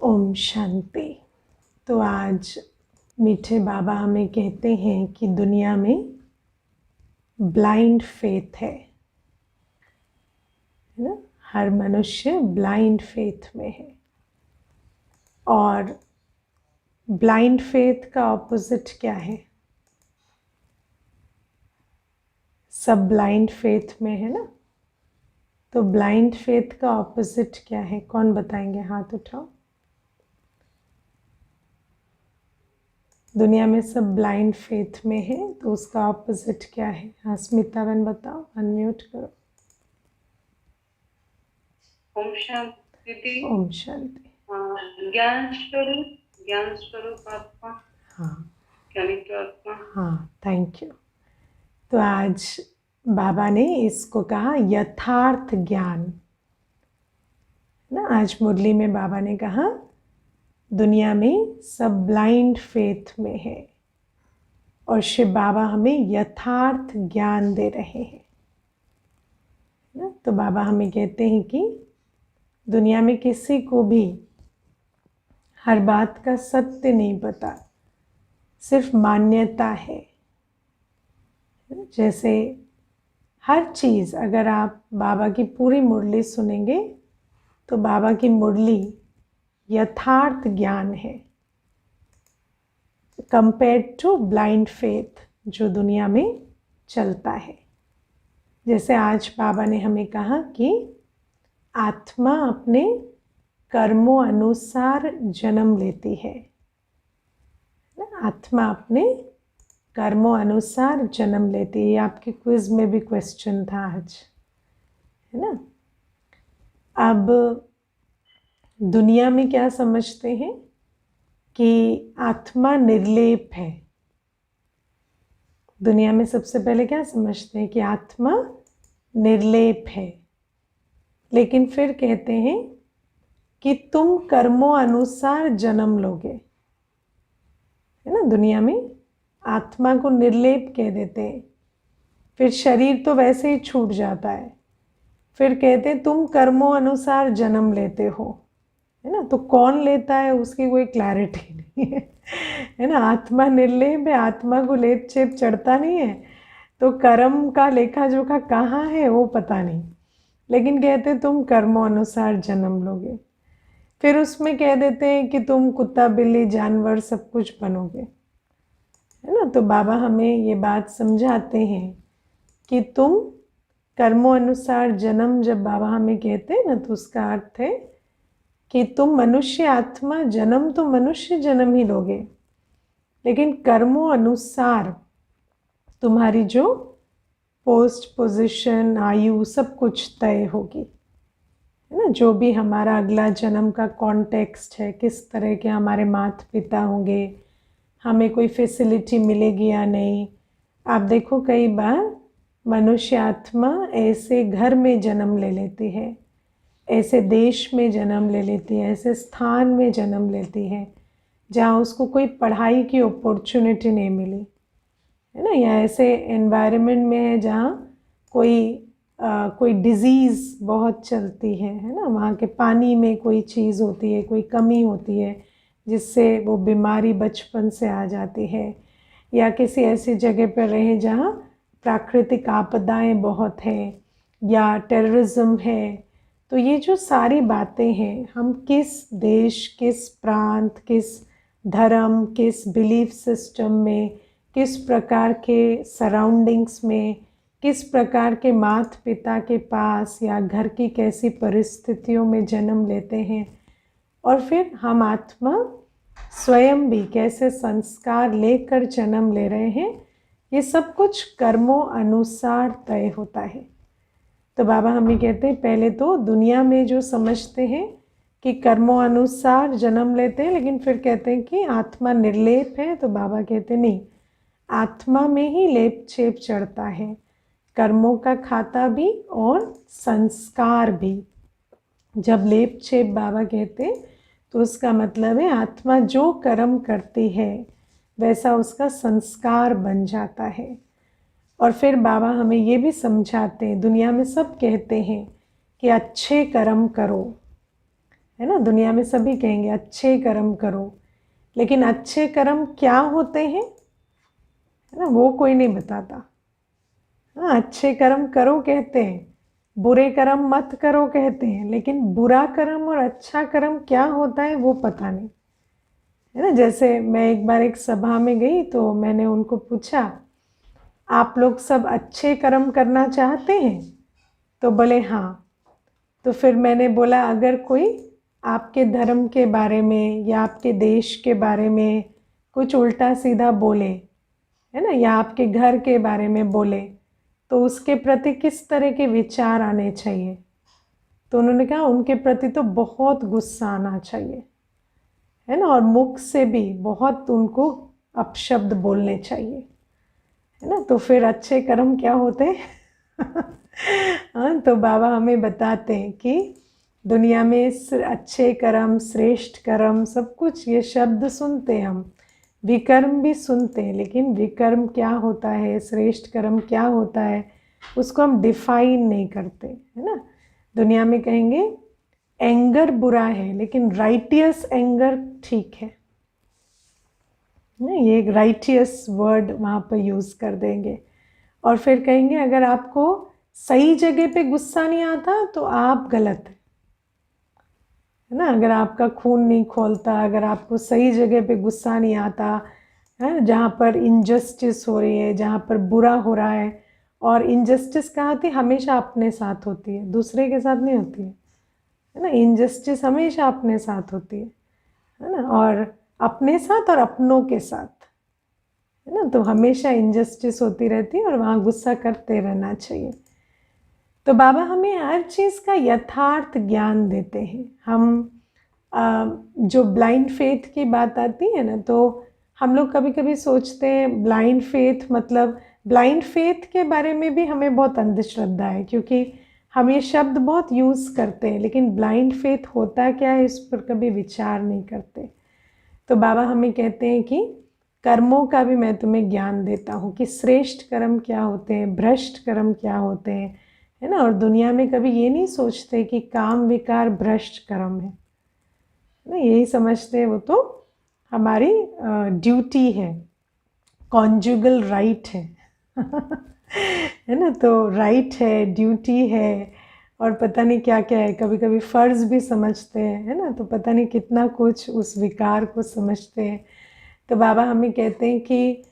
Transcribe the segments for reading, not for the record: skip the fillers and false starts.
ओम शांति। तो आज मीठे बाबा हमें कहते हैं कि दुनिया में ब्लाइंड फेथ है ना। हर मनुष्य ब्लाइंड फेथ में है और ब्लाइंड फेथ का ऑपोजिट क्या है? सब ब्लाइंड फेथ में है ना। तो ब्लाइंड फेथ का ऑपोजिट क्या है? कौन बताएंगे? हाथ उठाओ। दुनिया में सब ब्लाइंड फेथ में है तो उसका ऑपोजिट क्या है? हाँ स्मिता बहन बताओ, अनम्यूट करो। ओम शांति। ओम शांति। ज्ञान स्वरूप आत्मा। हाँ ज्ञानित आत्मा। हाँ, थैंक यू। तो आज बाबा ने इसको कहा यथार्थ ज्ञान ना। आज मुरली में बाबा ने कहा दुनिया में सब ब्लाइंड फेथ में है और शिव बाबा हमें यथार्थ ज्ञान दे रहे हैं ना। तो बाबा हमें कहते हैं कि दुनिया में किसी को भी हर बात का सत्य नहीं पता, सिर्फ मान्यता है। जैसे हर चीज़, अगर आप बाबा की पूरी मुरली सुनेंगे तो बाबा की मुरली यथार्थ ज्ञान है कंपेयर्ड टू ब्लाइंड फेथ जो दुनिया में चलता है। जैसे आज बाबा ने हमें कहा कि आत्मा अपने कर्मों अनुसार जन्म लेती है। आत्मा अपने कर्मों अनुसार जन्म लेती है। ये आपके क्विज में भी क्वेश्चन था आज, है ना। अब दुनिया में क्या समझते हैं कि आत्मा निर्लेप है। दुनिया में सबसे पहले क्या समझते हैं कि आत्मा निर्लेप है, लेकिन फिर कहते हैं कि तुम कर्मों अनुसार जन्म लोगे, है ना। दुनिया में आत्मा को निर्लेप कह देते हैं, फिर शरीर तो वैसे ही छूट जाता है, फिर कहते हैं तुम कर्मों अनुसार जन्म लेते हो, है ना। तो कौन लेता है उसकी कोई क्लैरिटी नहीं है ना। आत्मा निर्लेप है, आत्मा को लेप चेप चढ़ता नहीं है, तो कर्म का लेखा जोखा कहाँ है वो पता नहीं, लेकिन कहते तुम कर्मों अनुसार जन्म लोगे। फिर उसमें कह देते हैं कि तुम कुत्ता बिल्ली जानवर सब कुछ बनोगे, है ना। तो बाबा हमें ये बात समझाते हैं कि तुम कर्मों अनुसार जन्म, जब बाबा हमें कहते हैं ना तो उसका अर्थ है कि तुम मनुष्य आत्मा जन्म तो मनुष्य जन्म ही लोगे, लेकिन कर्मों अनुसार तुम्हारी जो पोस्ट पोजीशन आयु सब कुछ तय होगी, है ना। जो भी हमारा अगला जन्म का कॉन्टेक्स्ट है, किस तरह के हमारे माता पिता होंगे, हमें कोई फैसिलिटी मिलेगी या नहीं। आप देखो कई बार मनुष्य आत्मा ऐसे घर में जन्म ले लेती है, ऐसे देश में जन्म ले लेती है, ऐसे स्थान में जन्म लेती है जहाँ उसको कोई पढ़ाई की अपॉर्चुनिटी नहीं मिली, है ना। या ऐसे एनवायरनमेंट में है जहाँ कोई डिज़ीज़ बहुत चलती है ना। वहाँ के पानी में कोई चीज़ होती है, कोई कमी होती है जिससे वो बीमारी बचपन से आ जाती है। या किसी ऐसी जगह पर रहे जहाँ प्राकृतिक आपदाएं बहुत हैं या टेररिज्म है। तो ये जो सारी बातें हैं, हम किस देश, किस प्रांत, किस धर्म, किस बिलीफ सिस्टम में, किस प्रकार के सराउंडिंग्स में, किस प्रकार के माता पिता के पास या घर की कैसी परिस्थितियों में जन्म लेते हैं, और फिर हम आत्मा स्वयं भी कैसे संस्कार लेकर जन्म ले रहे हैं, ये सब कुछ कर्मों अनुसार तय होता है। तो बाबा हमें कहते हैं पहले तो दुनिया में जो समझते हैं कि कर्मों अनुसार जन्म लेते हैं, लेकिन फिर कहते हैं कि आत्मा निर्लेप है। तो बाबा कहते नहीं, आत्मा में ही लेप छेप चढ़ता है, कर्मों का खाता भी और संस्कार भी। जब लेप छेप बाबा कहते तो उसका मतलब है आत्मा जो कर्म करती है वैसा उसका संस्कार बन जाता है। और फिर बाबा हमें ये भी समझाते हैं, दुनिया में सब कहते हैं कि अच्छे कर्म करो, है ना। दुनिया में सभी कहेंगे अच्छे कर्म करो, लेकिन अच्छे कर्म क्या होते हैं, है ना, वो कोई नहीं बताता। हाँ, अच्छे कर्म करो कहते हैं, बुरे कर्म मत करो कहते हैं, लेकिन बुरा कर्म और अच्छा कर्म क्या होता है वो पता नहीं, है ना। जैसे मैं एक बार एक सभा में गई तो मैंने उनको पूछा, आप लोग सब अच्छे कर्म करना चाहते हैं? तो बोले हाँ। तो फिर मैंने बोला, अगर कोई आपके धर्म के बारे में या आपके देश के बारे में कुछ उल्टा सीधा बोले, है ना, या आपके घर के बारे में बोले, तो उसके प्रति किस तरह के विचार आने चाहिए? तो उन्होंने कहा उनके प्रति तो बहुत गुस्सा आना चाहिए, है ना, और मुख से भी बहुत उनको अपशब्द बोलने चाहिए, है ना। तो फिर अच्छे कर्म क्या होते हैं? हाँ, तो बाबा हमें बताते हैं कि दुनिया में अच्छे कर्म, श्रेष्ठ कर्म, सब कुछ ये शब्द सुनते हैं हम, विकर्म भी सुनते हैं, लेकिन विकर्म क्या होता है, श्रेष्ठ कर्म क्या होता है, उसको हम डिफाइन नहीं करते, है ना। दुनिया में कहेंगे एंगर बुरा है, लेकिन राइटियस एंगर ठीक है, ये एक राइटियस वर्ड वहाँ पर यूज़ कर देंगे। और फिर कहेंगे अगर आपको सही जगह पे गुस्सा नहीं आता तो आप गलत है ना। अगर आपका खून नहीं खोलता, अगर आपको सही जगह पे गुस्सा नहीं आता, है, जहाँ पर इनजस्टिस हो रही है, जहाँ पर बुरा हो रहा है, और इनजस्टिस कहाँ होती है? हमेशा अपने साथ होती है, दूसरे के साथ नहीं होती है ना। इनजस्टिस हमेशा अपने साथ होती है ना, और अपने साथ और अपनों के साथ, है ना। तो हमेशा इनजस्टिस होती रहती है और वहाँ गुस्सा करते रहना चाहिए। तो बाबा हमें हर चीज़ का यथार्थ ज्ञान देते हैं। हम जो ब्लाइंड फेथ की बात आती है ना, तो हम लोग कभी कभी सोचते हैं ब्लाइंड फेथ मतलब, ब्लाइंड फेथ के बारे में भी हमें बहुत अंधश्रद्धा है, क्योंकि हम ये शब्द बहुत यूज़ करते हैं, लेकिन ब्लाइंड फेथ होता क्या है इस पर कभी विचार नहीं करते। तो बाबा हमें कहते हैं कि कर्मों का भी मैं तुम्हें ज्ञान देता हूँ कि श्रेष्ठ कर्म क्या होते हैं, भ्रष्ट कर्म क्या होते हैं, है ना। और दुनिया में कभी ये नहीं सोचते कि काम विकार भ्रष्ट कर्म है ना, यही समझते हैं वो तो हमारी ड्यूटी है, कॉन्जुगल राइट है है ना। तो राइट है, ड्यूटी है, और पता नहीं क्या क्या है, कभी कभी फ़र्ज़ भी समझते हैं, है ना। तो पता नहीं कितना कुछ उस विकार को समझते हैं। तो बाबा हमें कहते हैं कि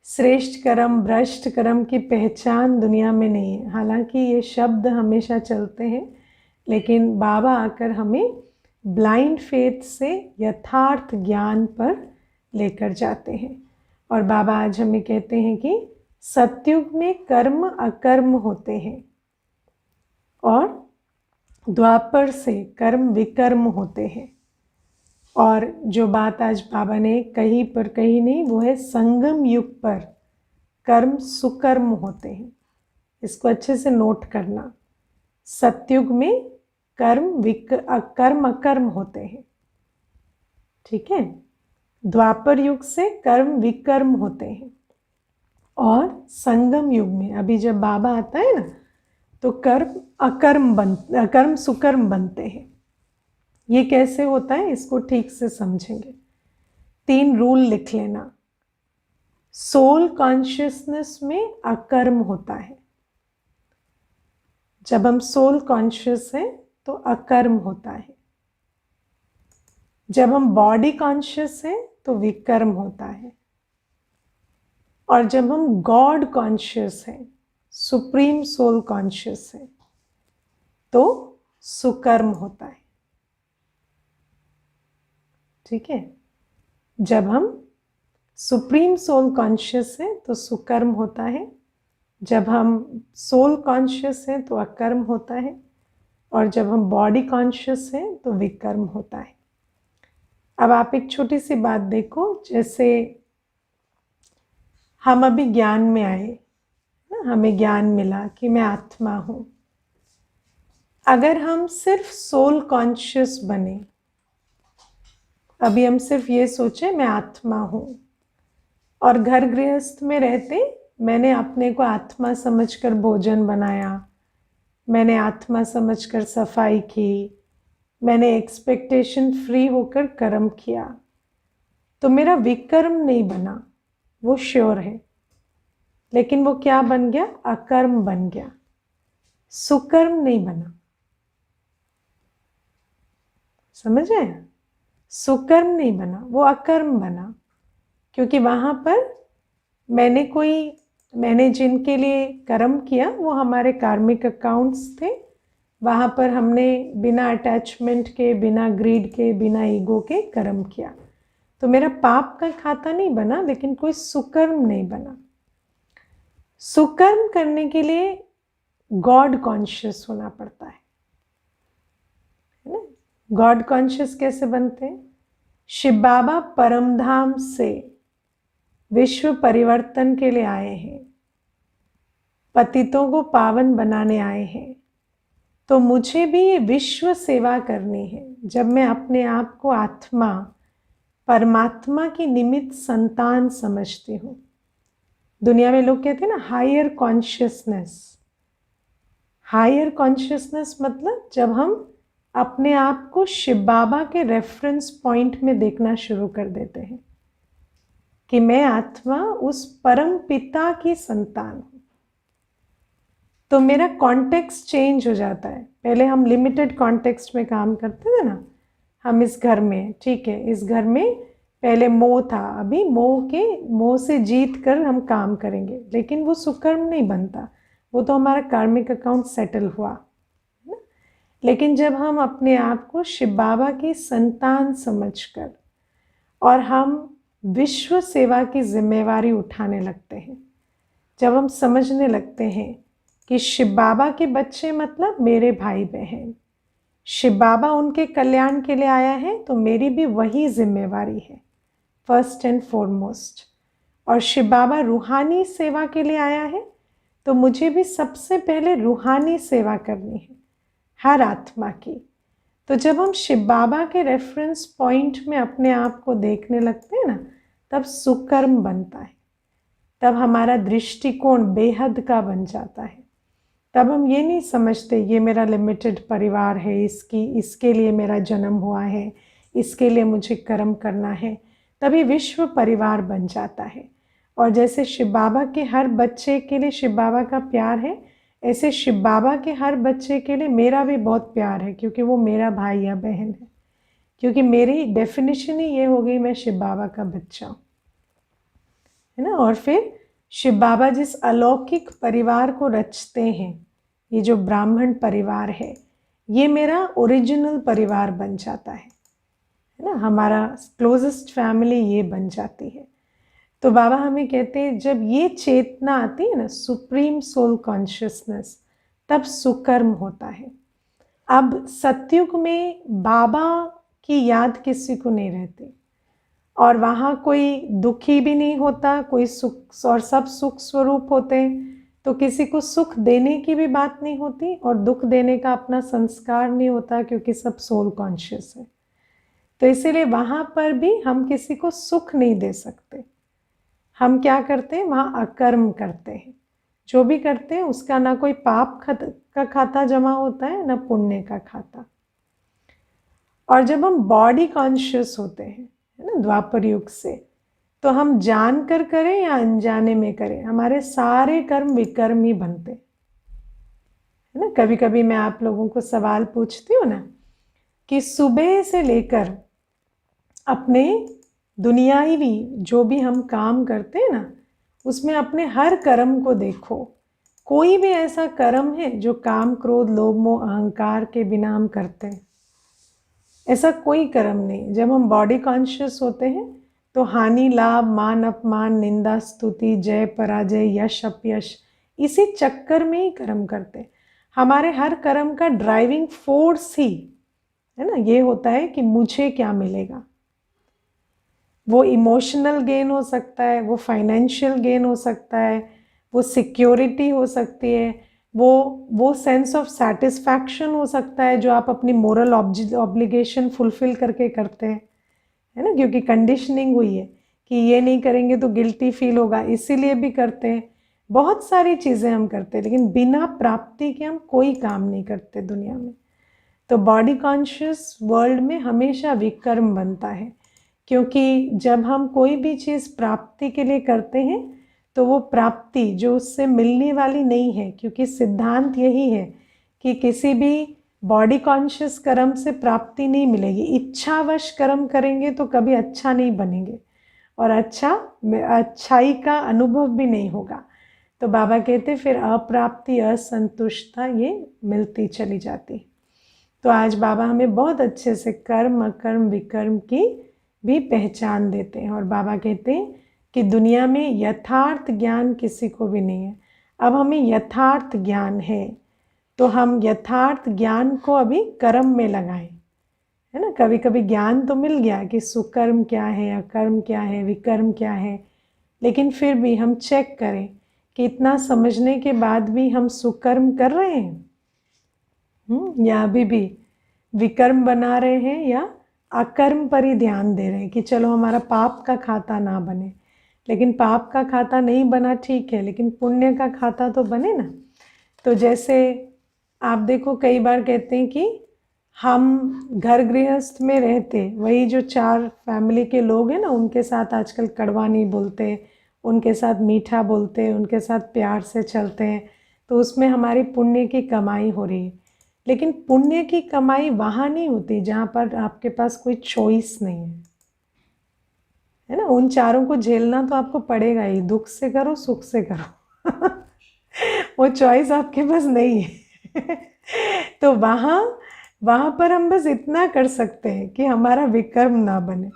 श्रेष्ठ कर्म भ्रष्ट कर्म की पहचान दुनिया में नहीं है। हालांकि ये शब्द हमेशा चलते हैं, लेकिन बाबा आकर हमें ब्लाइंड फेथ से यथार्थ ज्ञान पर लेकर जाते हैं। और बाबा आज हमें कहते हैं कि सतयुग में कर्म अकर्म होते हैं और द्वापर से कर्म विकर्म होते हैं। और जो बात आज बाबा ने कहीं पर कही नहीं, वो है संगम युग पर कर्म सुकर्म होते हैं। इसको अच्छे से नोट करना। सतयुग में कर्म अकर्म होते हैं, ठीक है। द्वापर युग से कर्म विकर्म होते हैं, और संगम युग में अभी जब बाबा आता है ना, तो कर्म सुकर्म बनते हैं। ये कैसे होता है इसको ठीक से समझेंगे। 3 रूल लिख लेना। सोल कॉन्शियसनेस में अकर्म होता है। जब हम सोल कॉन्शियस हैं तो अकर्म होता है। जब हम बॉडी कॉन्शियस हैं तो विकर्म होता है। और जब हम गॉड कॉन्शियस हैं, सुप्रीम सोल कॉन्शियस है, तो सुकर्म होता है, ठीक है। जब हम सुप्रीम सोल कॉन्शियस हैं तो सुकर्म होता है, जब हम सोल कॉन्शियस हैं तो अकर्म होता है, और जब हम बॉडी कॉन्शियस हैं तो विकर्म होता है। अब आप एक छोटी सी बात देखो, जैसे हम अभी ज्ञान में आए ना, हमें ज्ञान मिला कि मैं आत्मा हूँ। अगर हम सिर्फ सोल कॉन्शियस बने, अभी हम सिर्फ ये सोचे मैं आत्मा हूँ, और घर गृहस्थ में रहते मैंने अपने को आत्मा समझकर भोजन बनाया, मैंने आत्मा समझकर सफाई की, मैंने एक्सपेक्टेशन फ्री होकर कर्म किया, तो मेरा विकर्म नहीं बना, वो श्योर है, लेकिन वो क्या बन गया? अकर्म बन गया, सुकर्म नहीं बना। समझ रहे हैं? सुकर्म नहीं बना, वो अकर्म बना, क्योंकि वहां पर मैंने जिनके लिए कर्म किया वो हमारे कार्मिक अकाउंट्स थे। वहां पर हमने बिना अटैचमेंट के, बिना ग्रीड के, बिना ईगो के कर्म किया, तो मेरा पाप का खाता नहीं बना, लेकिन कोई सुकर्म नहीं बना। सुकर्म करने के लिए गॉड कॉन्शियस होना पड़ता है ना? गॉड कॉन्शियस कैसे बनते हैं? शिव बाबा परमधाम से विश्व परिवर्तन के लिए आए हैं, पतितों को पावन बनाने आए हैं, तो मुझे भी ये विश्व सेवा करनी है। जब मैं अपने आप को आत्मा, परमात्मा की निमित्त संतान समझती हूँ। दुनिया में लोग कहते हैं ना हायर कॉन्शियसनेस। हायर कॉन्शियसनेस मतलब जब हम अपने आप को शिव बाबा के रेफरेंस पॉइंट में देखना शुरू कर देते हैं कि मैं आत्मा उस परम पिता की संतान हूं, तो मेरा कॉन्टेक्स्ट चेंज हो जाता है। पहले हम लिमिटेड कॉन्टेक्स्ट में काम करते थे ना, हम इस घर में, ठीक है, इस घर में पहले मोह था, अभी मोह से जीत कर हम काम करेंगे, लेकिन वो सुकर्म नहीं बनता, वो तो हमारा कार्मिक अकाउंट सेटल हुआ है ना। लेकिन जब हम अपने आप को शिव बाबा की संतान समझकर और हम विश्व सेवा की जिम्मेवारी उठाने लगते हैं, जब हम समझने लगते हैं कि शिव बाबा के बच्चे मतलब मेरे भाई बहन, शिव बाबा उनके कल्याण के लिए आया है, तो मेरी भी वही जिम्मेवारी है फर्स्ट एंड फॉरमोस्ट। और शिव बाबा रूहानी सेवा के लिए आया है, तो मुझे भी सबसे पहले रूहानी सेवा करनी है हर आत्मा की। तो जब हम शिव बाबा के रेफरेंस पॉइंट में अपने आप को देखने लगते हैं ना, तब सुकर्म बनता है, तब हमारा दृष्टिकोण बेहद का बन जाता है। तब हम ये नहीं समझते ये मेरा लिमिटेड परिवार है, इसके लिए मेरा जन्म हुआ है, इसके लिए मुझे कर्म करना है, तभी विश्व परिवार बन जाता है। और जैसे शिव बाबा के हर बच्चे के लिए शिव बाबा का प्यार है, ऐसे शिव बाबा के हर बच्चे के लिए मेरा भी बहुत प्यार है, क्योंकि वो मेरा भाई या बहन है, क्योंकि मेरी डेफिनेशन ही ये हो गई मैं शिव बाबा का बच्चा हूँ, है ना। और फिर शिव बाबा जिस अलौकिक परिवार को रचते हैं, ये जो ब्राह्मण परिवार है, ये मेरा ओरिजिनल परिवार बन जाता है ना, हमारा क्लोजेस्ट फैमिली ये बन जाती है। तो बाबा हमें कहते हैं जब ये चेतना आती है ना, सुप्रीम सोल कॉन्शियसनेस, तब सुकर्म होता है। अब सतयुग में बाबा की याद किसी को नहीं रहती, और वहाँ कोई दुखी भी नहीं होता, कोई सुख, और सब सुख स्वरूप होते हैं, तो किसी को सुख देने की भी बात नहीं होती, और दुख देने का अपना संस्कार नहीं होता, क्योंकि सब सोल कॉन्शियस है। तो इसीलिए वहाँ पर भी हम किसी को सुख नहीं दे सकते। हम क्या करते हैं, वहाँ अकर्म करते हैं, जो भी करते हैं उसका ना कोई पाप का खाता जमा होता है, ना पुण्य का खाता। और जब हम बॉडी कॉन्शियस होते हैं, है ना, द्वापर युग से, तो हम जान कर करें या अनजाने में करें, हमारे सारे कर्म विकर्म ही बनते है ना। कभी कभी मैं आप लोगों को सवाल पूछती हूँ ना कि सुबह से लेकर अपने दुनियावी जो भी हम काम करते हैं ना, उसमें अपने हर कर्म को देखो। कोई भी ऐसा कर्म है जो काम, क्रोध, लोभ, मोह, अहंकार के बिना हम करते हैं? ऐसा कोई कर्म नहीं। जब हम बॉडी कॉन्शियस होते हैं तो हानि, लाभ, मान, अपमान, निंदा, स्तुति, जय, पराजय, यश, अपयश, इसी चक्कर में ही कर्म करते हैं। हमारे हर कर्म का ड्राइविंग फोर्स ही, है ना, ये होता है कि मुझे क्या मिलेगा। वो इमोशनल गेन हो सकता है, वो फाइनेंशियल गेन हो सकता है, वो सिक्योरिटी हो सकती है, वो सेंस ऑफ सेटिस्फैक्शन हो सकता है जो आप अपनी मोरल ऑब्लिगेशन फुलफिल करके करते हैं, है ना, क्योंकि कंडीशनिंग हुई है कि ये नहीं करेंगे तो गिल्टी फील होगा, इसीलिए भी करते हैं। बहुत सारी चीज़ें हम करते हैं, लेकिन बिना प्राप्ति के हम कोई काम नहीं करते दुनिया में। तो बॉडी कॉन्शियस वर्ल्ड में हमेशा विकर्म बनता है, क्योंकि जब हम कोई भी चीज़ प्राप्ति के लिए करते हैं तो वो प्राप्ति जो उससे मिलने वाली नहीं है, क्योंकि सिद्धांत यही है कि किसी भी बॉडी कॉन्शियस कर्म से प्राप्ति नहीं मिलेगी। इच्छावश कर्म करेंगे तो कभी अच्छा नहीं बनेंगे और अच्छाई का अनुभव भी नहीं होगा। तो बाबा कहते फिर अप्राप्ति, असंतुष्टता ये मिलती चली जाती। तो आज बाबा हमें बहुत अच्छे से कर्म, अकर्म, विकर्म की भी पहचान देते हैं और बाबा कहते हैं कि दुनिया में यथार्थ ज्ञान किसी को भी नहीं है। अब हमें यथार्थ ज्ञान है तो हम यथार्थ ज्ञान को अभी कर्म में लगाएं, है ना। कभी कभी ज्ञान तो मिल गया कि सुकर्म क्या है, अकर्म क्या है, विकर्म क्या है, लेकिन फिर भी हम चेक करें कि इतना समझने के बाद भी हम सुकर्म कर रहे हैं या अभी भी विकर्म बना रहे हैं, या अकर्म पर ही ध्यान दे रहे हैं कि चलो हमारा पाप का खाता ना बने। लेकिन पाप का खाता नहीं बना ठीक है, लेकिन पुण्य का खाता तो बने ना। तो जैसे आप देखो कई बार कहते हैं कि हम घर गृहस्थ में रहते, वही जो 4 फैमिली के लोग हैं ना, उनके साथ आजकल कड़वा नहीं बोलते, उनके साथ मीठा बोलते, उनके साथ प्यार से चलते हैं, तो उसमें हमारी पुण्य की कमाई हो रही है। लेकिन पुण्य की कमाई वहाँ नहीं होती जहाँ पर आपके पास कोई चॉइस नहीं है ना। उन 4 को झेलना तो आपको पड़ेगा ही, दुख से करो सुख से करो वो चॉइस आपके पास नहीं है तो वहाँ पर हम बस इतना कर सकते हैं कि हमारा विकर्म ना बने,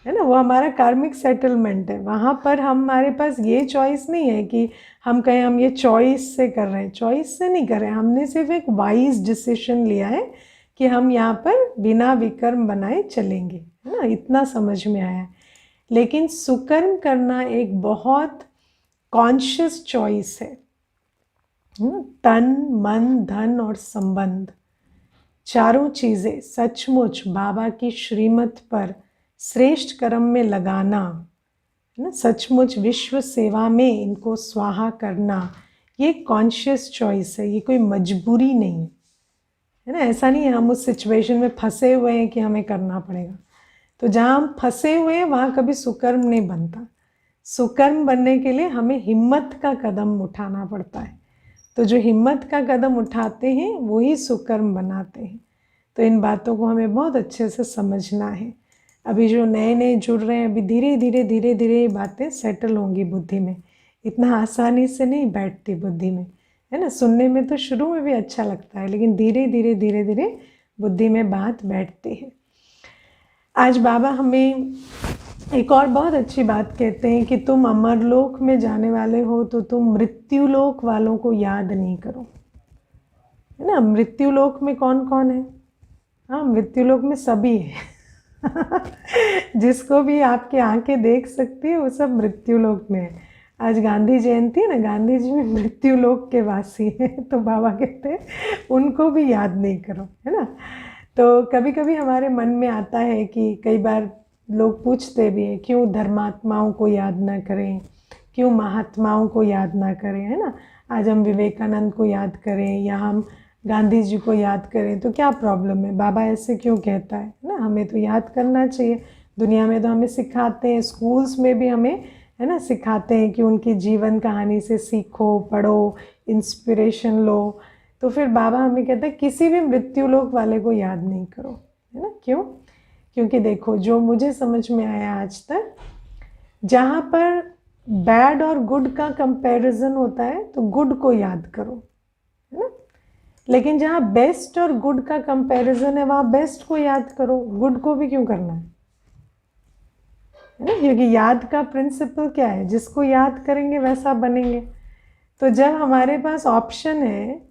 है ना। वो हमारा कार्मिक सेटलमेंट है। वहाँ पर हमारे पास ये चॉइस नहीं है कि हम कहें हम ये चॉइस से कर रहे हैं, चॉइस से नहीं कर रहे हैं। हमने सिर्फ एक वाइज डिसीजन लिया है कि हम यहाँ पर बिना विकर्म बनाए चलेंगे, है ना। इतना समझ में आया है। लेकिन सुकर्म करना एक बहुत कॉन्शियस चॉइस है। तन, मन, धन और संबंध, 4 चीज़ें सचमुच बाबा की श्रीमत पर श्रेष्ठ कर्म में लगाना, है ना, सचमुच विश्व सेवा में इनको स्वाहा करना, ये कॉन्शियस चॉइस है, ये कोई मजबूरी नहीं है ना। ऐसा नहीं है हम उस सिचुएशन में फंसे हुए हैं कि हमें करना पड़ेगा। तो जहाँ हम फंसे हुए हैं वहाँ कभी सुकर्म नहीं बनता। सुकर्म बनने के लिए हमें हिम्मत का कदम उठाना पड़ता है। तो जो हिम्मत का कदम उठाते हैं वही सुकर्म बनाते हैं। तो इन बातों को हमें बहुत अच्छे से समझना है। अभी जो नए नए जुड़ रहे हैं, अभी धीरे धीरे ये बातें सेटल होंगी बुद्धि में। इतना आसानी से नहीं बैठती बुद्धि में, है ना। सुनने में तो शुरू में भी अच्छा लगता है, लेकिन धीरे धीरे बुद्धि में बात बैठती है। आज बाबा हमें एक और बहुत अच्छी बात कहते हैं कि तुम अमरलोक में जाने वाले हो तो तुम मृत्युलोक वालों को याद नहीं करो, है ना। मृत्युलोक में कौन कौन है? हाँ, मृत्युलोक में सभी है जिसको भी आपकी आंखें देख सकती है वो सब मृत्युलोक में है। आज गांधी जयंती है ना, गांधी जी में मृत्युलोक के वासी हैं, तो बाबा कहते हैं उनको भी याद नहीं करो, है ना। तो कभी कभी हमारे मन में आता है कि कई बार लोग पूछते भी हैं क्यों धर्मात्माओं को याद ना करें, क्यों महात्माओं को याद ना करें, है ना। आज हम विवेकानंद को याद करें या हम गांधी जी को याद करें तो क्या प्रॉब्लम है? बाबा ऐसे क्यों कहता है ना। हमें तो याद करना चाहिए। दुनिया में तो हमें सिखाते हैं, स्कूल्स में भी हमें, है ना, सिखाते हैं कि उनकी जीवन कहानी से सीखो, पढ़ो, इंस्पिरेशन लो। तो फिर बाबा हमें कहते हैं किसी भी मृत्युलोक वाले को याद नहीं करो, है ना। क्यों? क्योंकि देखो, जो मुझे समझ में आया आज तक, जहाँ पर बैड और गुड का कंपैरिजन होता है तो गुड को याद करो, है ना। लेकिन जहाँ बेस्ट और गुड का कंपैरिजन है वहाँ बेस्ट को याद करो, गुड को भी क्यों करना है ना। क्योंकि याद का प्रिंसिपल क्या है? जिसको याद करेंगे वैसा बनेंगे। तो जब हमारे पास ऑप्शन है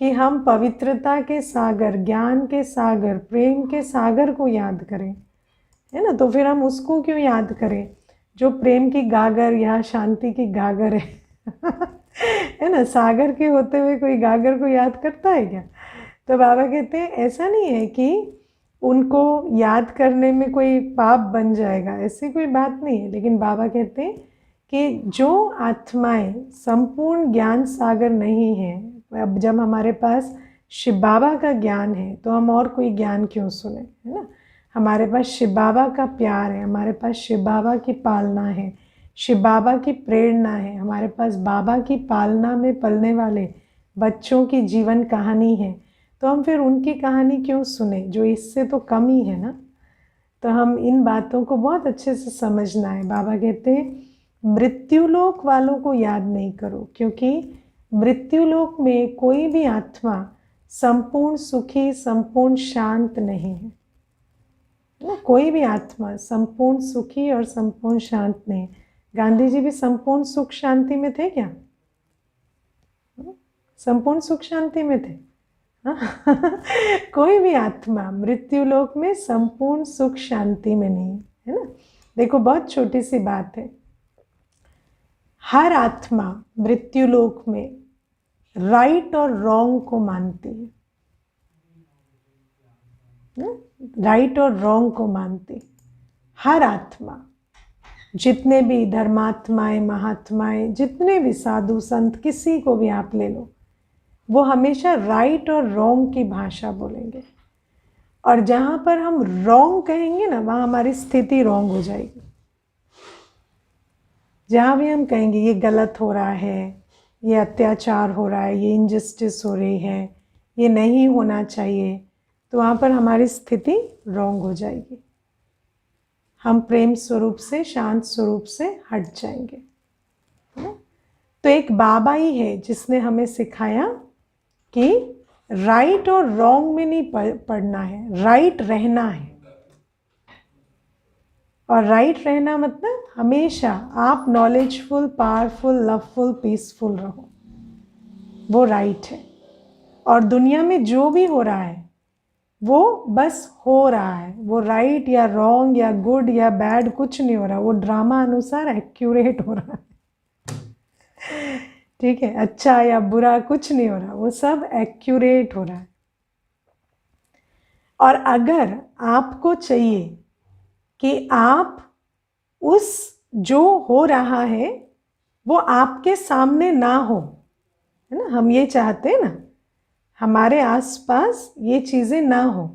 कि हम पवित्रता के सागर, ज्ञान के सागर, प्रेम के सागर को याद करें, है ना, तो फिर हम उसको क्यों याद करें जो प्रेम की गागर या शांति की गागर है है ना। सागर के होते हुए कोई गागर को याद करता है क्या? तो बाबा कहते हैं ऐसा नहीं है कि उनको याद करने में कोई पाप बन जाएगा, ऐसी कोई बात नहीं है। लेकिन बाबा कहते हैं कि जो आत्माएं संपूर्ण ज्ञान सागर नहीं है, अब जब हमारे पास शिव बाबा का ज्ञान है तो हम और कोई ज्ञान क्यों सुने, है ना। हमारे पास शिव बाबा का प्यार है, हमारे पास शिव बाबा की पालना है, शिव बाबा की प्रेरणा है, हमारे पास बाबा की पालना में पलने वाले बच्चों की जीवन कहानी है, तो हम फिर उनकी कहानी क्यों सुने जो इससे तो कम ही है ना। तो हम इन बातों को बहुत अच्छे से समझना है। बाबा कहते हैं मृत्युलोक वालों को याद नहीं करो, क्योंकि मृत्युलोक में कोई भी आत्मा संपूर्ण सुखी संपूर्ण शांत नहीं है ना। कोई भी आत्मा संपूर्ण सुखी और संपूर्ण शांत नहीं। गांधी जी भी संपूर्ण सुख शांति में थे क्या? संपूर्ण सुख शांति में थे। कोई भी आत्मा मृत्युलोक में संपूर्ण सुख शांति में नहीं है ना। देखो बहुत छोटी सी बात है, हर आत्मा मृत्युलोक में राइट और रॉन्ग को मानती है, राइट और रॉन्ग को मानती हर आत्मा। जितने भी धर्मात्माएं महात्माएं, जितने भी साधु संत, किसी को भी आप ले लो, वो हमेशा राइट और रॉन्ग की भाषा बोलेंगे। और जहाँ पर हम रॉन्ग कहेंगे ना, वहाँ हमारी स्थिति रॉन्ग हो जाएगी। जहाँ भी हम कहेंगे ये गलत हो रहा है, ये अत्याचार हो रहा है, ये इनजस्टिस हो रही है, ये नहीं होना चाहिए, तो वहाँ पर हमारी स्थिति रॉन्ग हो जाएगी। हम प्रेम स्वरूप से, शांत स्वरूप से हट जाएंगे। तो एक बाबा ही है जिसने हमें सिखाया कि राइट और रॉन्ग में नहीं पढ़ना है, राइट रहना है। और राइट रहना मतलब हमेशा आप नॉलेजफुल, पावरफुल, लवफुल, पीसफुल रहो, वो राइट है। और दुनिया में जो भी हो रहा है वो बस हो रहा है, वो राइट या रॉन्ग या गुड या बैड कुछ नहीं हो रहा, वो ड्रामा अनुसार एक्यूरेट हो रहा है। ठीक है, अच्छा या बुरा कुछ नहीं हो रहा, वो सब एक्यूरेट हो रहा है। और अगर आपको चाहिए कि आप उस जो हो रहा है वो आपके सामने ना हो, है ना, हम ये चाहते हैं ना हमारे आसपास ये चीज़ें ना हो,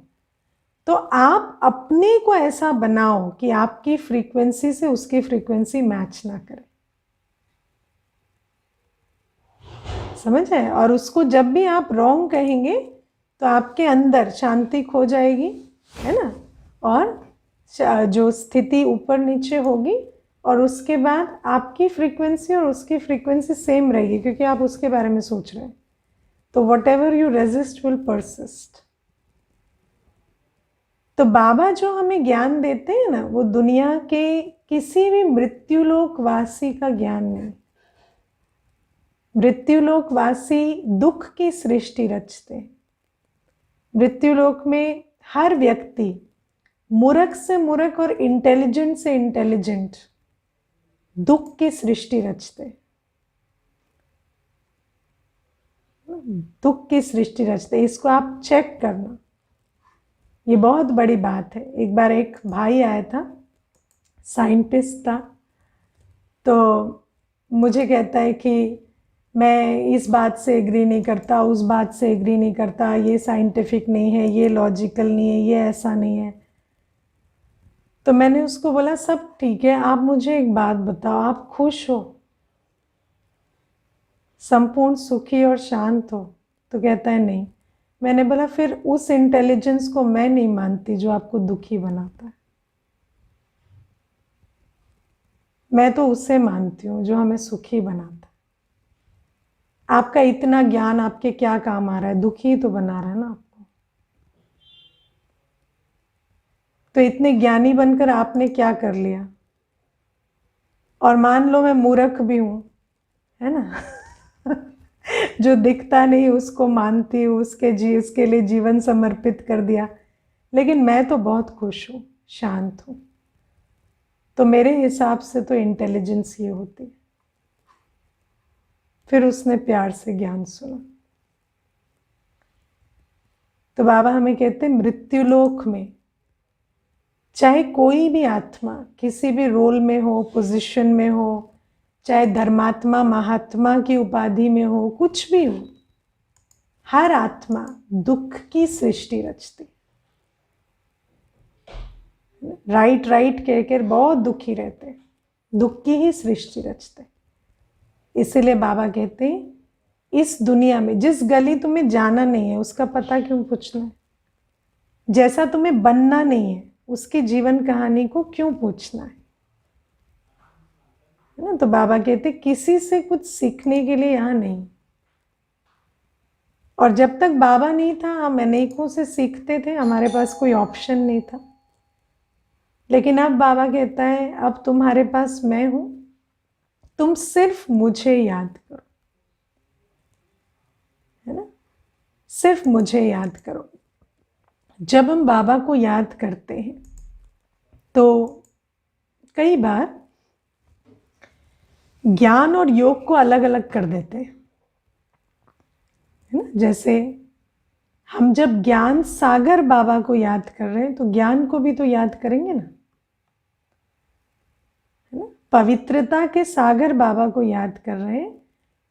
तो आप अपने को ऐसा बनाओ कि आपकी फ्रीक्वेंसी से उसकी फ्रीक्वेंसी मैच ना करे। समझ है? और उसको जब भी आप रॉन्ग कहेंगे तो आपके अंदर शांति खो जाएगी, है ना, और जो स्थिति ऊपर नीचे होगी, और उसके बाद आपकी फ्रीक्वेंसी और उसकी फ्रीक्वेंसी सेम रहेगी, क्योंकि आप उसके बारे में सोच रहे हैं। तो whatever you resist will persist। तो बाबा जो हमें ज्ञान देते हैं ना, वो दुनिया के किसी भी मृत्युलोकवासी का ज्ञान नहीं। मृत्युलोकवासी दुख की सृष्टि रचते हैं। मृत्युलोक में हर व्यक्ति मूर्ख से मूर्ख और इंटेलिजेंट से इंटेलिजेंट दुख की सृष्टि रचते हैं, दुख की सृष्टि रचते। इसको आप चेक करना, ये बहुत बड़ी बात है। एक बार एक भाई आया था, साइंटिस्ट था, तो मुझे कहता है कि मैं इस बात से एग्री नहीं करता, उस बात से एग्री नहीं करता, ये साइंटिफिक नहीं है, ये लॉजिकल नहीं है, ये ऐसा नहीं है। तो मैंने उसको बोला सब ठीक है, आप मुझे एक बात बताओ, आप खुश हो, संपूर्ण सुखी और शांत हो? तो कहता है नहीं। मैंने बोला फिर उस इंटेलिजेंस को मैं नहीं मानती जो आपको दुखी बनाता है, मैं तो उसे मानती हूँ जो हमें सुखी बनाता है। आपका इतना ज्ञान आपके क्या काम आ रहा है? दुखी तो बना रहा है ना आपको। तो इतने ज्ञानी बनकर आपने क्या कर लिया? और मान लो मैं मूर्ख भी हूँ, है ना, जो दिखता नहीं उसको मानती हूँ, उसके लिए जीवन समर्पित कर दिया, लेकिन मैं तो बहुत खुश हूँ, शांत हूँ। तो मेरे हिसाब से तो इंटेलिजेंस ये होती है। फिर उसने प्यार से ज्ञान सुना। तो बाबा हमें कहते हैं मृत्युलोक में चाहे कोई भी आत्मा किसी भी रोल में हो, पोजीशन में हो, चाहे धर्मात्मा महात्मा की उपाधि में हो, कुछ भी हो, हर आत्मा दुख की सृष्टि रचती। राइट राइट कहकर बहुत दुखी रहते, दुख की ही सृष्टि रचते। इसीलिए बाबा कहते हैं इस दुनिया में जिस गली तुम्हें जाना नहीं है उसका पता क्यों पूछना है, जैसा तुम्हें बनना नहीं है उसकी जीवन कहानी को क्यों पूछना है ना। तो बाबा कहते किसी से कुछ सीखने के लिए यहाँ नहीं। और जब तक बाबा नहीं था हम अनेकों से सीखते थे, हमारे पास कोई ऑप्शन नहीं था। लेकिन अब बाबा कहता है अब तुम्हारे पास मैं हूं, तुम सिर्फ मुझे याद करो, है ना, सिर्फ मुझे याद करो। जब हम बाबा को याद करते हैं तो कई बार ज्ञान और योग को अलग अलग कर देते हैं, है ना। जैसे हम जब ज्ञान सागर बाबा को याद कर रहे हैं तो ज्ञान को भी तो याद करेंगे ना, है ना। पवित्रता के सागर बाबा को याद कर रहे हैं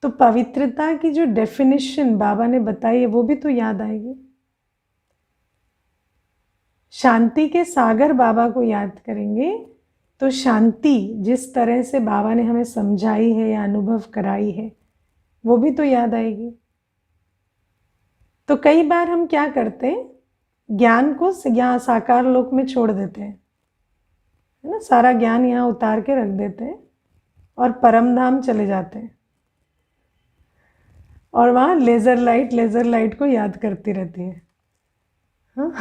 तो पवित्रता की जो डेफिनेशन बाबा ने बताई है वो भी तो याद आएगी। शांति के सागर बाबा को याद करेंगे तो शांति जिस तरह से बाबा ने हमें समझाई है या अनुभव कराई है वो भी तो याद आएगी। तो कई बार हम क्या करते हैं, ज्ञान को यहाँ साकार लोक में छोड़ देते हैं, है ना, सारा ज्ञान यहाँ उतार के रख देते हैं और परम धाम चले जाते हैं और वहाँ लेज़र लाइट को याद करती रहती है, हाँ?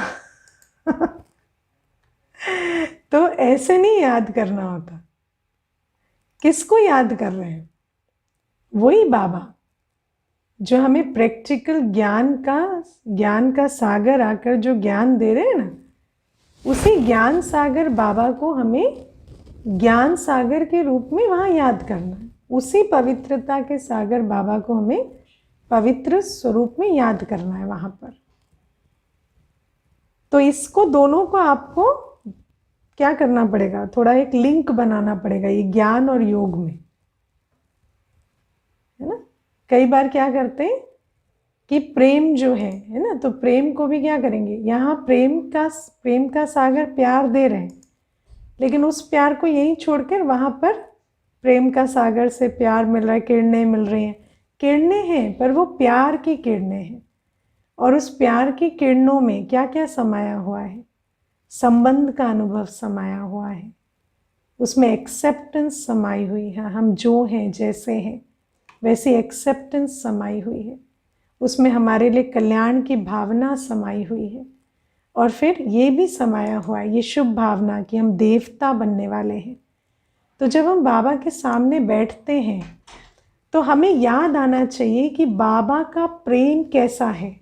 तो ऐसे नहीं याद करना होता। किसको याद कर रहे हैं? वही बाबा जो हमें प्रैक्टिकल ज्ञान का सागर आकर जो ज्ञान दे रहे हैं ना, उसी ज्ञान सागर बाबा को हमें ज्ञान सागर के रूप में वहाँ याद करना है। उसी पवित्रता के सागर बाबा को हमें पवित्र स्वरूप में याद करना है वहाँ पर। तो इसको दोनों को आपको क्या करना पड़ेगा, थोड़ा एक लिंक बनाना पड़ेगा ये ज्ञान और योग में, है ना। कई बार क्या करते हैं कि प्रेम जो है ना, तो प्रेम को भी क्या करेंगे, यहाँ प्रेम का सागर प्यार दे रहे हैं, लेकिन उस प्यार को यहीं छोड़कर वहाँ पर प्रेम का सागर से प्यार मिल रहा है, किरणें मिल रही हैं, किरणें हैं पर वो प्यार की किरणें हैं। और उस प्यार की किरणों में क्या क्या समाया हुआ है, संबंध का अनुभव समाया हुआ है, उसमें एक्सेप्टेंस समाई हुई है, हम जो हैं जैसे हैं वैसी एक्सेप्टेंस समाई हुई है, उसमें हमारे लिए कल्याण की भावना समाई हुई है। और फिर ये भी समाया हुआ है ये शुभ भावना कि हम देवता बनने वाले हैं। तो जब हम बाबा के सामने बैठते हैं तो हमें याद आना चाहिए कि बाबा का प्रेम कैसा है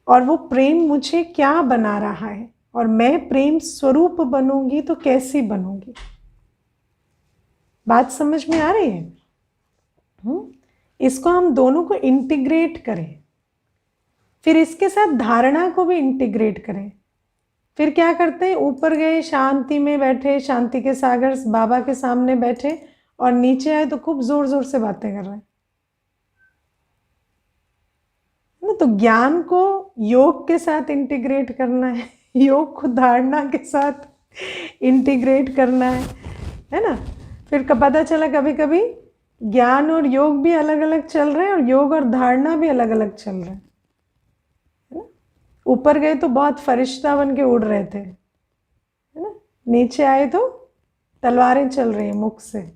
और वो प्रेम मुझे क्या बना रहा है, और मैं प्रेम स्वरूप बनूंगी तो कैसी बनूंगी। बात समझ में आ रही है? इसको हम दोनों को इंटीग्रेट करें, फिर इसके साथ धारणा को भी इंटीग्रेट करें। फिर क्या करते हैं, ऊपर गए शांति में बैठे, शांति के सागर बाबा के सामने बैठे और नीचे आए तो खूब जोर जोर से बातें कर रहे हैं ना। तो ज्ञान को योग के साथ इंटीग्रेट करना है, योग को धारणा के साथ इंटीग्रेट करना है ना। फिर पता चला कभी कभी ज्ञान और योग भी अलग अलग चल रहे हैं और योग और धारणा भी अलग अलग चल रहे हैं, है ना। ऊपर गए तो बहुत फरिश्ता बन के उड़ रहे थे, है ना, नीचे आए तो तलवारें चल रही हैं मुख से।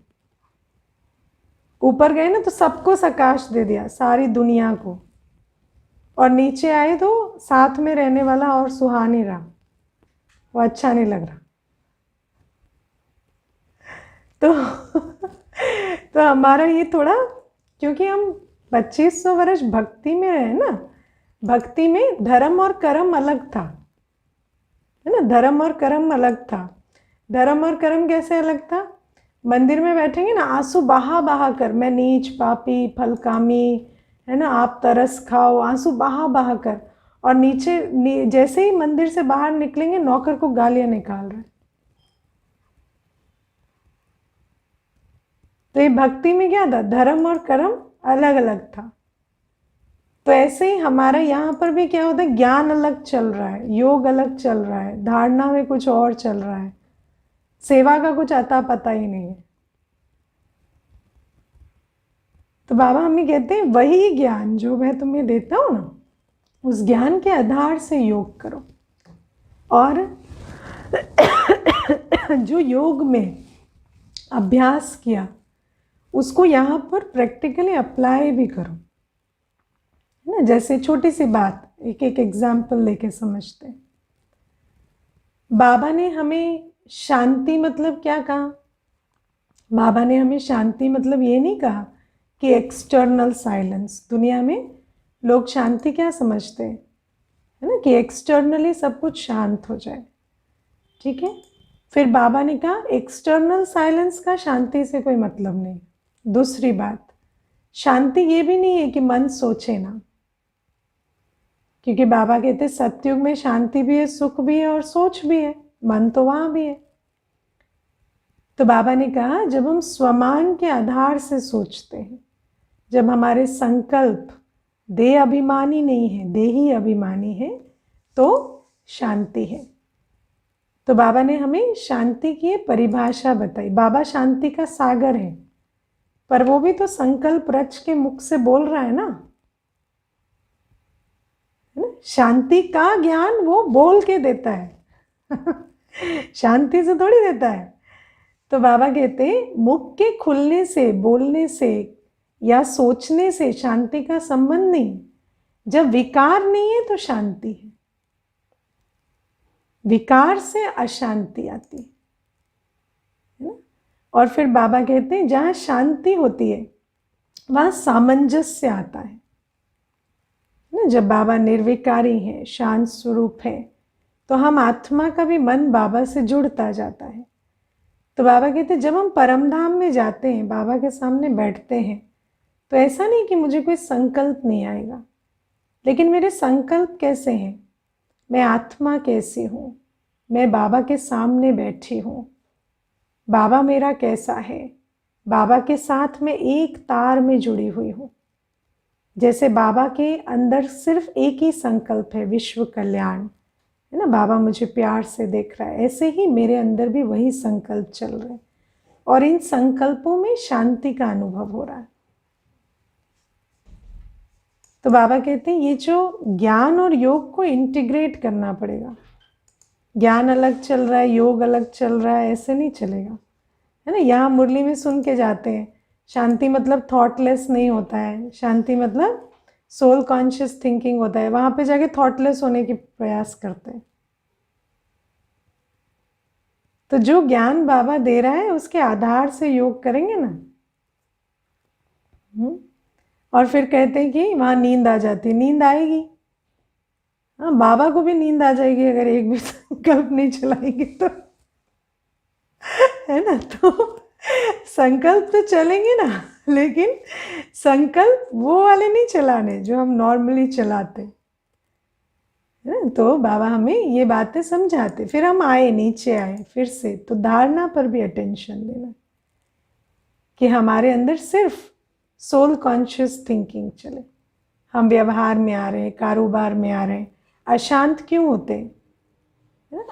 ऊपर गए ना तो सबको सकाश दे दिया, सारी दुनिया को, और नीचे आए तो साथ में रहने वाला और सुहा नहीं रहा, वो अच्छा नहीं लग रहा। तो हमारा ये थोड़ा, क्योंकि हम 2500 वर्ष भक्ति में रहे ना, भक्ति में धर्म और कर्म अलग था, है ना, धर्म और कर्म अलग था। धर्म और कर्म कैसे अलग था, मंदिर में बैठेंगे ना, आंसू बहा बहा कर, मैं नीच पापी फलकामी, है ना, आप तरस खाओ, आंसू बहा बहा कर, और जैसे ही मंदिर से बाहर निकलेंगे नौकर को गालियां निकाल रहे। तो ये भक्ति में क्या था, धर्म और कर्म अलग अलग था। तो ऐसे ही हमारा यहाँ पर भी क्या होता है, ज्ञान अलग चल रहा है, योग अलग चल रहा है, धारणा में कुछ और चल रहा है, सेवा का कुछ अता पता ही नहीं है। तो बाबा हमें कहते हैं वही ज्ञान जो मैं तुम्हें देता हूँ ना, उस ज्ञान के आधार से योग करो। और जो योग में अभ्यास किया उसको यहाँ पर प्रैक्टिकली अप्लाई भी करो, है ना। जैसे छोटी सी बात, एक एक एग्जाम्पल लेके समझते हैं। बाबा ने हमें शांति मतलब क्या कहा? बाबा ने हमें शांति मतलब ये नहीं कहा कि एक्सटर्नल साइलेंस। दुनिया में लोग शांति क्या समझते हैं, है ना, कि एक्सटर्नली सब कुछ शांत हो जाए, ठीक है। फिर बाबा ने कहा एक्सटर्नल साइलेंस का शांति से कोई मतलब नहीं। दूसरी बात, शांति ये भी नहीं है कि मन सोचे ना, क्योंकि बाबा कहते सतयुग में शांति भी है, सुख भी है और सोच भी है, मन तो वहां भी है। तो बाबा ने कहा जब हम स्वमान के आधार से सोचते हैं, जब हमारे संकल्प देह अभिमानी नहीं है, देही अभिमानी है, तो शांति है। तो बाबा ने हमें शांति की परिभाषा बताई। बाबा शांति का सागर है, पर वो भी तो संकल्प रच के मुख से बोल रहा है ना, शांति का ज्ञान वो बोल के देता है शांति से थोड़ी देता है। तो बाबा कहते हैं मुख के खुलने से, बोलने से या सोचने से शांति का संबंध नहीं। जब विकार नहीं है तो शांति है, विकार से अशांति आती है ना। और फिर बाबा कहते हैं जहाँ शांति होती है वहाँ सामंजस्य आता है ना। जब बाबा निर्विकारी है, शांत स्वरूप है, तो हम आत्मा का भी मन बाबा से जुड़ता जाता है। तो बाबा कहते हैं जब हम परम धाम में जाते हैं, बाबा के सामने बैठते हैं, तो ऐसा नहीं कि मुझे कोई संकल्प नहीं आएगा, लेकिन मेरे संकल्प कैसे हैं, मैं आत्मा कैसी हूँ, मैं बाबा के सामने बैठी हूँ, बाबा मेरा कैसा है, बाबा के साथ मैं एक तार में जुड़ी हुई हूँ। जैसे बाबा के अंदर सिर्फ एक ही संकल्प है, विश्व कल्याण, है ना, बाबा मुझे प्यार से देख रहा है, ऐसे ही मेरे अंदर भी वही संकल्प चल रहे हैं और इन संकल्पों में शांति का अनुभव हो रहा है। तो बाबा कहते हैं ये जो ज्ञान और योग को इंटीग्रेट करना पड़ेगा। ज्ञान अलग चल रहा है, योग अलग चल रहा है, ऐसे नहीं चलेगा, है ना। यहाँ मुरली में सुन के जाते हैं शांति मतलब थॉटलेस नहीं होता है, शांति मतलब सोल कॉन्शियस थिंकिंग होता है। वहां पे जाके थॉटलेस होने की प्रयास करते हैं। तो जो ज्ञान बाबा दे रहा है उसके आधार से योग करेंगे ना। और फिर कहते हैं कि वहां नींद आ जाती है, नींद आएगी, हाँ, बाबा को भी नींद आ जाएगी अगर एक भी संकल्प नहीं चलाएंगे तो, है ना। तो संकल्प तो चलेंगे ना, लेकिन संकल्प वो वाले नहीं चलाने जो हम नॉर्मली चलाते हैं। तो बाबा हमें ये बातें समझाते। फिर हम आए, नीचे आए फिर से, तो धारणा पर भी अटेंशन देना कि हमारे अंदर सिर्फ सोल कॉन्शियस थिंकिंग चले। हम व्यवहार में आ रहे हैं, कारोबार में आ रहे हैं, अशांत क्यों होते हैं?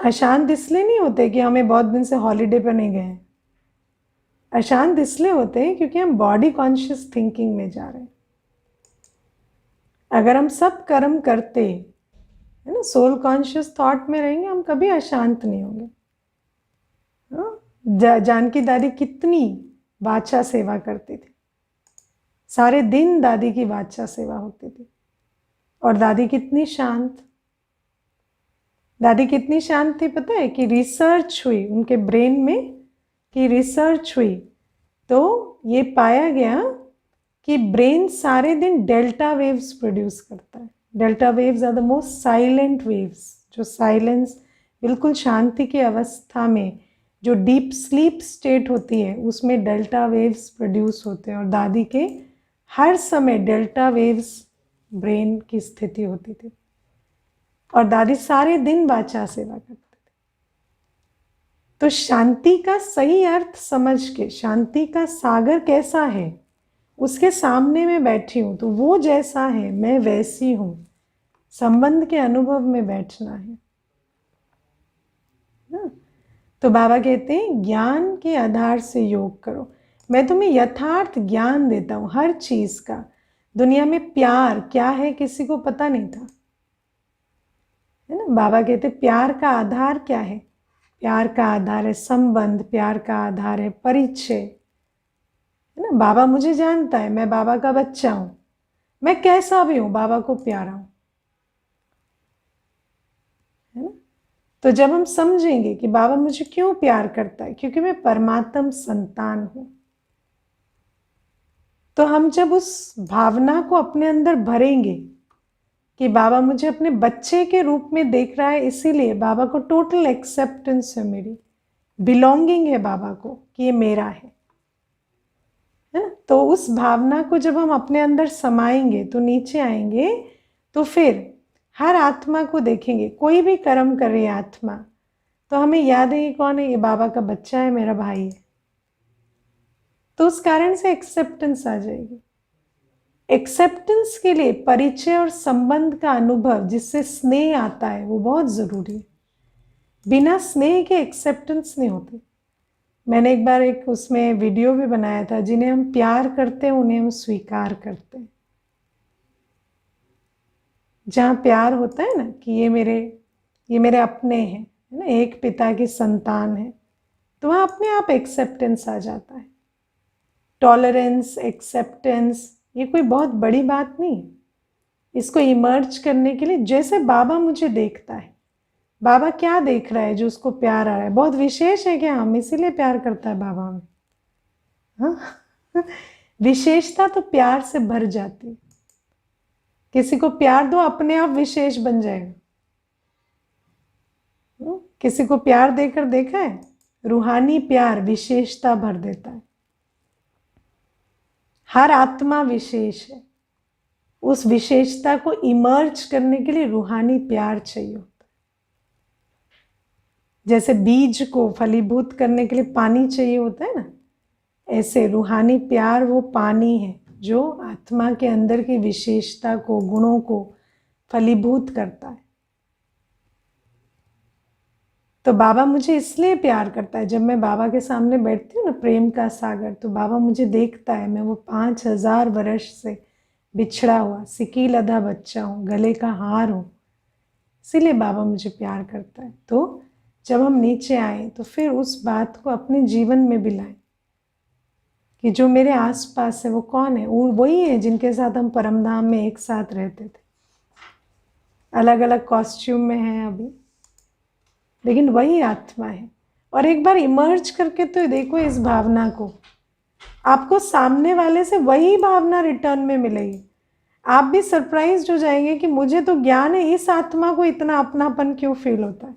अशांत इसलिए नहीं होते कि हमें बहुत दिन से हॉलीडे पर नहीं गए। अशांत इसलिए होते हैं क्योंकि हम बॉडी कॉन्शियस थिंकिंग में जा रहे हैं। अगर हम सब कर्म करते, है ना, सोल कॉन्शियस थॉट में रहेंगे, हम कभी अशांत नहीं होंगे। जानकी दादी कितनी बादशाह सेवा करती थी, सारे दिन दादी की बादशाह सेवा होती थी। और दादी कितनी शांत, दादी कितनी शांत थी पता है? कि रिसर्च हुई उनके ब्रेन में, कि रिसर्च हुई तो ये पाया गया कि ब्रेन सारे दिन डेल्टा वेव्स प्रोड्यूस करता है। Delta waves are the most silent waves, जो साइलेंस, बिल्कुल शांति की अवस्था में जो डीप स्लीप स्टेट होती है उसमें डेल्टा वेव्स प्रोड्यूस होते हैं। और दादी के हर समय डेल्टा वेव्स ब्रेन की स्थिति होती थी और दादी सारे दिन बादशाह सेवा करते थे। तो शांति का सही अर्थ समझ के, शांति का सागर कैसा है उसके सामने मैं बैठी हूँ तो वो जैसा है मैं वैसी हूँ, संबंध के अनुभव में बैठना है ना। तो बाबा कहते हैं ज्ञान के आधार से योग करो। मैं तुम्हें यथार्थ ज्ञान देता हूँ हर चीज का। दुनिया में प्यार क्या है किसी को पता नहीं था, है ना। बाबा कहते प्यार का आधार क्या है? प्यार का आधार है संबंध, प्यार का आधार है परिचय, है ना। बाबा मुझे जानता है, मैं बाबा का बच्चा हूं, मैं कैसा भी हूं बाबा को प्यारा हूं, है ना। तो जब हम समझेंगे कि बाबा मुझे क्यों प्यार करता है, क्योंकि मैं परमात्म संतान हूं, तो हम जब उस भावना को अपने अंदर भरेंगे कि बाबा मुझे अपने बच्चे के रूप में देख रहा है, इसीलिए बाबा को टोटल एक्सेप्टेंस है, मेरी बिलोंगिंग है बाबा को कि ये मेरा है ना। तो उस भावना को जब हम अपने अंदर समाएंगे तो नीचे आएंगे, तो फिर हर आत्मा को देखेंगे, कोई भी कर्म कर रही है आत्मा तो हमें याद है ये कौन है, ये बाबा का बच्चा है, मेरा भाई है। तो उस कारण से एक्सेप्टेंस आ जाएगी। एक्सेप्टेंस के लिए परिचय और संबंध का अनुभव जिससे स्नेह आता है वो बहुत जरूरी है। बिना स्नेह के एक्सेप्टेंस नहीं होती। मैंने एक बार एक उसमें वीडियो भी बनाया था, जिन्हें हम प्यार करते हैं उन्हें हम स्वीकार करते हैं। जहाँ प्यार होता है ना कि ये मेरे अपने हैं, है ना, एक पिता की संतान है, तो वहाँ अपने आप एक्सेप्टेंस आ जाता है। टॉलरेंस, एक्सेप्टेंस ये कोई बहुत बड़ी बात नहीं है। इसको इमर्ज करने के लिए जैसे बाबा मुझे देखता है, बाबा क्या देख रहा है जो उसको प्यार आ रहा है, बहुत विशेष है क्या हम, इसीलिए प्यार करता है बाबा हमें। हाँ विशेषता तो प्यार से भर जाती है। किसी को प्यार दो अपने आप विशेष बन जाएगा। किसी को प्यार देकर देखा है, रूहानी प्यार विशेषता भर देता है। हर आत्मा विशेष है, उस विशेषता को इमर्ज करने के लिए रूहानी प्यार चाहिए होता है। जैसे बीज को फलीभूत करने के लिए पानी चाहिए होता है ना, ऐसे रूहानी प्यार वो पानी है जो आत्मा के अंदर की विशेषता को, गुणों को फलीभूत करता है। तो बाबा मुझे इसलिए प्यार करता है, जब मैं बाबा के सामने बैठती हूँ ना प्रेम का सागर, तो बाबा मुझे देखता है, मैं वो 5000 वर्ष से बिछड़ा हुआ सिकी लदा बच्चा हूँ, गले का हार हूँ, इसीलिए बाबा मुझे प्यार करता है। तो जब हम नीचे आए तो फिर उस बात को अपने जीवन में भी लाएं कि जो मेरे आसपास है वो कौन है, वो वही है जिनके साथ हम परमधाम में एक साथ रहते थे। अलग अलग कॉस्ट्यूम में हैं अभी, लेकिन वही आत्मा है। और एक बार इमर्ज करके तो देखो इस भावना को, आपको सामने वाले से वही भावना रिटर्न में मिलेगी। आप भी सरप्राइज हो जाएंगे कि मुझे तो ज्ञान है इस आत्मा को इतना अपनापन क्यों फील होता है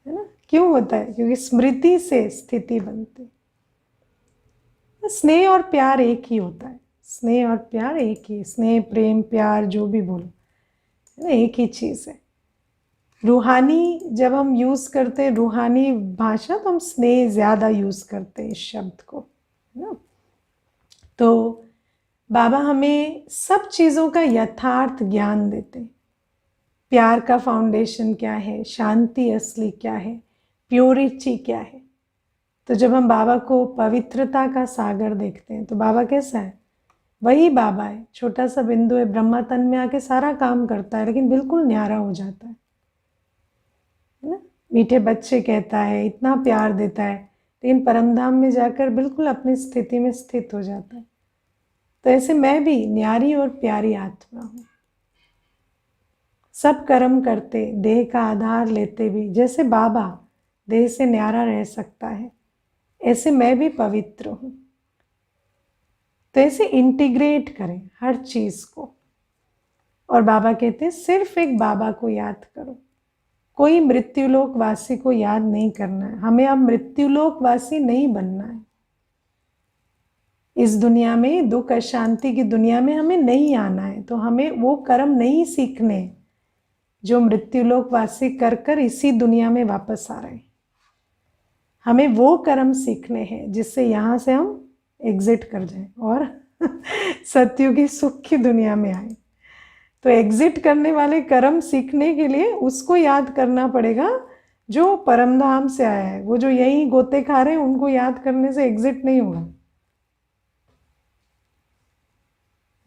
ना। क्यों होता है? क्योंकि स्मृति से स्थिति बनती है। स्नेह और प्यार एक ही होता है, स्नेह और प्यार एक ही, स्नेह प्रेम प्यार जो भी बोलो है ना, एक ही चीज है। रूहानी जब हम यूज करते हैं रूहानी भाषा, तो हम स्नेह ज्यादा यूज करते हैं इस शब्द को, है ना। तो बाबा हमें सब चीजों का यथार्थ ज्ञान देते हैं। प्यार का फाउंडेशन क्या है, शांति असली क्या है, प्योरिटी क्या है। तो जब हम बाबा को पवित्रता का सागर देखते हैं तो बाबा कैसा है? वही बाबा है, छोटा सा बिंदु है, ब्रह्मा तन में आके सारा काम करता है, लेकिन बिल्कुल न्यारा हो जाता है ना। मीठे बच्चे कहता है, इतना प्यार देता है, लेकिन परमधाम में जाकर बिल्कुल अपनी स्थिति में स्थित हो जाता है। तो ऐसे मैं भी न्यारी और प्यारी आत्मा हूँ, सब कर्म करते, देह का आधार लेते भी, जैसे बाबा देह से न्यारा रह सकता है, ऐसे मैं भी पवित्र हूँ। तो ऐसे इंटीग्रेट करें हर चीज को। और बाबा कहते हैं सिर्फ एक बाबा को याद करो, कोई मृत्युलोक वासी को याद नहीं करना है। हमें अब मृत्युलोक वासी नहीं बनना है। इस दुनिया में, दुख अशांति की दुनिया में हमें नहीं आना है। तो हमें वो कर्म नहीं सीखने जो मृत्युलोक वासी कर कर इसी दुनिया में वापस आ रहे हैं। हमें वो कर्म सीखने हैं जिससे यहाँ से हम एग्जिट कर जाए और सत्युगी सुख की दुनिया में आए। तो एग्जिट करने वाले कर्म सीखने के लिए उसको याद करना पड़ेगा जो परमधाम से आया है। वो जो यही गोते खा रहे हैं उनको याद करने से एग्जिट नहीं होगा,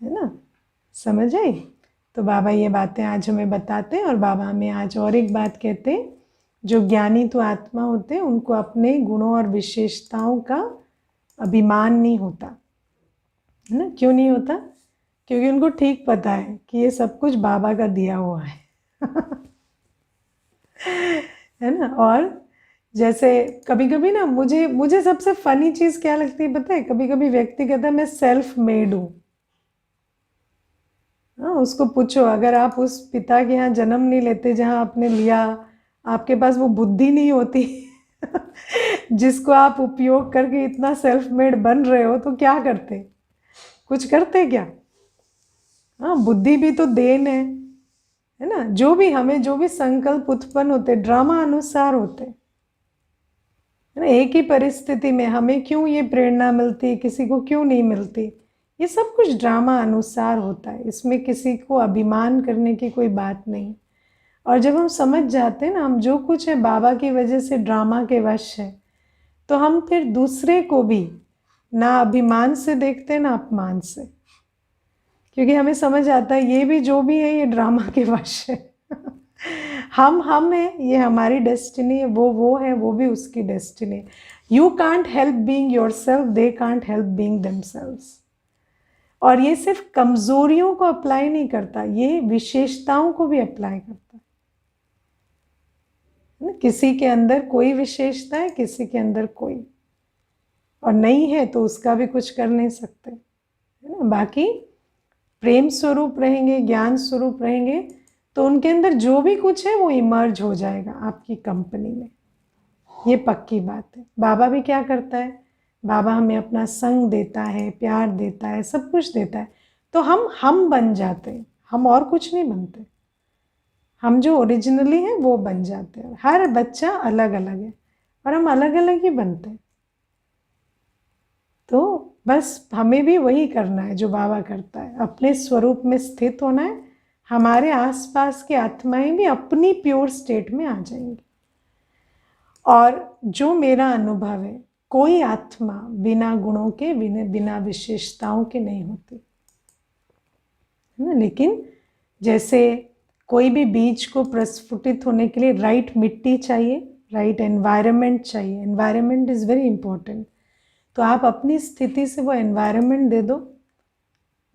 है ना। समझ आई? तो बाबा ये बातें आज हमें बताते हैं और बाबा हमें आज और एक बात कहते हैं, जो ज्ञानी तो आत्मा होते हैं उनको अपने गुणों और विशेषताओं का अभिमान नहीं होता, है ना। क्यों नहीं होता? क्योंकि उनको ठीक पता है कि ये सब कुछ बाबा का दिया हुआ है है ना। और जैसे कभी कभी ना मुझे सबसे फनी चीज़ क्या लगती है पता है? कभी कभी व्यक्ति कहता है मैं सेल्फ मेड हूँ। हाँ, उसको पूछो, अगर आप उस पिता के यहाँ जन्म नहीं लेते जहाँ आपने लिया, आपके पास वो बुद्धि नहीं होती जिसको आप उपयोग करके इतना सेल्फ मेड बन रहे हो, तो क्या करते? कुछ करते क्या? हाँ, बुद्धि भी तो देन है ना। जो भी हमें जो भी संकल्प उत्पन्न होते ड्रामा अनुसार होते, है ना। एक ही परिस्थिति में हमें क्यों ये प्रेरणा मिलती, किसी को क्यों नहीं मिलती, ये सब कुछ ड्रामा अनुसार होता है। इसमें किसी को अभिमान करने की कोई बात नहीं। और जब हम समझ जाते हैं ना हम जो कुछ है बाबा की वजह से ड्रामा के वश है, तो हम फिर दूसरे को भी ना अभिमान से देखते ना अपमान से, क्योंकि हमें समझ आता है ये भी जो भी है ये ड्रामा के वश है हम है, ये हमारी डेस्टिनी है, वो है, वो भी उसकी डेस्टिनी है। You can't help being yourself, they can't help being themselves. और ये सिर्फ कमजोरियों को अप्लाई नहीं करता, ये विशेषताओं को भी अप्लाई करता है। किसी के अंदर कोई विशेषता है, किसी के अंदर कोई, और नहीं है तो उसका भी कुछ कर नहीं सकते, है ना। बाकी प्रेम स्वरूप रहेंगे, ज्ञान स्वरूप रहेंगे, तो उनके अंदर जो भी कुछ है वो इमर्ज हो जाएगा आपकी कंपनी में, ये पक्की बात है। बाबा भी क्या करता है? बाबा हमें अपना संग देता है, प्यार देता है, सब कुछ देता है, तो हम बन जाते हैं, हम और कुछ नहीं बनते, हम जो ओरिजिनली हैं वो बन जाते हैं। हर बच्चा अलग अलग है और हम अलग अलग ही बनते हैं। तो बस हमें भी वही करना है जो बाबा करता है, अपने स्वरूप में स्थित होना है। हमारे आसपास की आत्माएं भी अपनी प्योर स्टेट में आ जाएंगी। और जो मेरा अनुभव है, कोई आत्मा बिना गुणों के, बिना विशेषताओं के नहीं होती, है ना। लेकिन जैसे कोई भी बीज को प्रस्फुटित होने के लिए राइट मिट्टी चाहिए, राइट एनवायरनमेंट चाहिए, एनवायरनमेंट इज़ वेरी इंपॉर्टेंट। तो आप अपनी स्थिति से वो एनवायरनमेंट दे दो,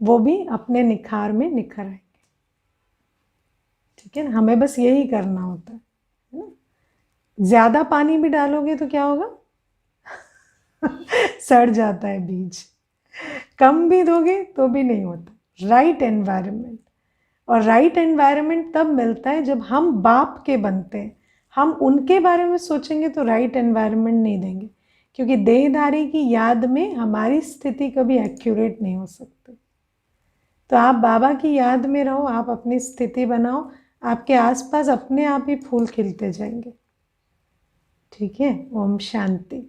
वो भी अपने निखार में निखर आएंगे, ठीक है ना। हमें बस यही करना होता है ना। ज़्यादा पानी भी डालोगे तो क्या होगा सड़ जाता है बीज। कम भी दोगे तो भी नहीं होता। राइट एनवायरनमेंट, और राइट एनवायरनमेंट तब मिलता है जब हम बाप के बनते हैं। हम उनके बारे में सोचेंगे तो राइट एनवायरनमेंट नहीं देंगे, क्योंकि देहधारी की याद में हमारी स्थिति कभी एक्यूरेट नहीं हो सकती। तो आप बाबा की याद में रहो, आप अपनी स्थिति बनाओ, आपके आसपास अपने आप ही फूल खिलते जाएंगे, ठीक है। ओम शांति।